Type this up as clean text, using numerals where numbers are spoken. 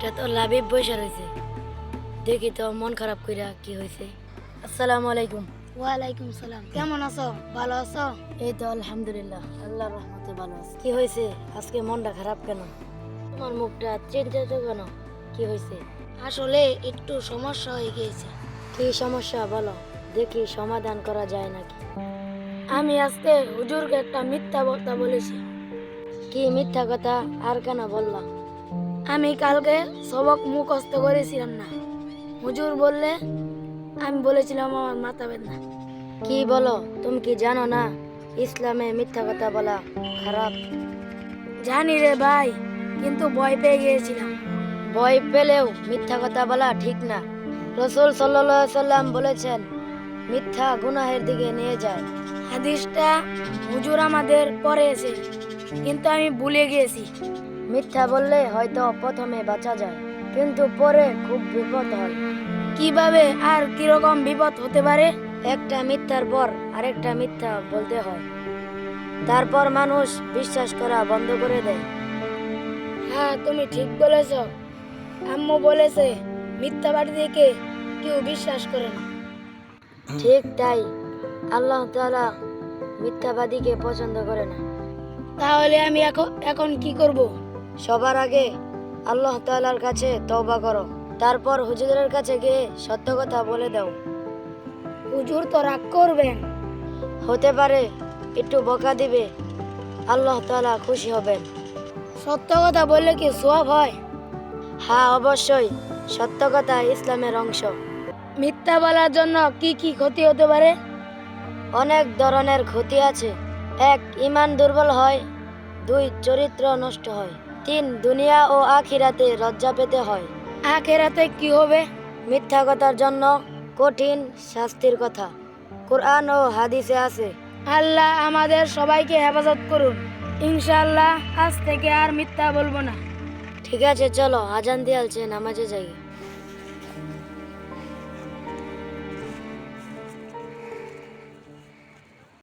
এটা তো লাবিব বসে রয়েছে, দেখি তো মন খারাপ কইরা কি হয়েছে। আসসালামু আলাইকুম। ওয়ালাইকুম সালাম। কেমন আছো? ভালো আছো? এই তো আলহামদুলিল্লাহ, আল্লাহর রহমতে ভালো আছি। কি হয়েছে আজকে মনটা খারাপ কেন? তোমার মুখটা চিন্তিত কেন? কি হয়েছে? আসলে একটু সমস্যা হয়ে গিয়েছে। কি সমস্যা বলো, দেখি সমাধান করা যায় নাকি। আমি আজকে হুজুরকে একটা মিথ্যা কথা বলেছি। কি মিথ্যা কথা আর কেন বললাম? আমি কালকে সবক মুখস্থ করেছিলাম না। হুজুর বললে আমি বলেছিলাম আমার মাথা ব্যথা। কি বলো, তুমি কি জানো না ইসলামে মিথ্যা কথা বলা খারাপ? জানি রে ভাই, কিন্তু ভয় পেয়ে গিয়েছিলাম। ভয় পেলেও মিথ্যা কথা বলা ঠিক না। রসুল সাল্লাল্লাহু আলাইহি সাল্লাম বলেছেন, মিথ্যা গুনাহের দিকে নিয়ে যায়। হাদিসটা হুজুর আমাদের পড়েছে, কিন্তু আমি ভুলে গিয়েছি। মিথ্যা বললে হয়তো প্রথমে বাঁচা যায়, কিন্তু পরে খুব বিপদ হয়। কিভাবে আর কিরকম বিপদ হতে পারে? একটা মিথ্যার পর আরেকটা মিথ্যা বলতে হয়, তারপর মানুষ বিশ্বাস করা বন্ধ করে দেয়। হ্যাঁ, তুমি ঠিক বলেছ। আম্মু বলেছে মিথ্যাবাদী থেকে কেউ বিশ্বাস করে না। ঠিক তাই, আল্লাহ তাআলা মিথ্যাবাদীকে পছন্দ করে না। তাহলে আমি এখন কি করব? সবার আগে আল্লাহ তাআলার কাছে তওবা করো, তারপর হুজুরের কাছে গিয়ে সত্য কথা বলে দাও। হুজুর তো রাগ করবেন। হতে পারে একটু বকা দিবে, আল্লাহ তাআলা খুশি হবেন। সত্য কথা বললে কি সওয়াব হয়? হ্যাঁ অবশ্যই, সত্য কথা ইসলামের অংশ। মিথ্যা বলার জন্য কি কি ক্ষতি হতে পারে? অনেক ধরনের ক্ষতি আছে। 1. ঈমান দুর্বল হয়। 2. চরিত্র নষ্ট হয়। 3. দুনিয়া ও আখিরাতে লজ্জা পেতে হয়। আখেরাতে কি হবে? মিথ্যা কথার জন্য কঠিন শাস্তির কথা কোরআন ও হাদিসে আছে। আল্লাহ আমাদের সবাইকে হেফাজত করুন। ইনশাআল্লাহ আজ থেকে আর মিথ্যা বলবো না। ঠিক আছে, চলো আজান দিয়ালছে, নামাজে যাই।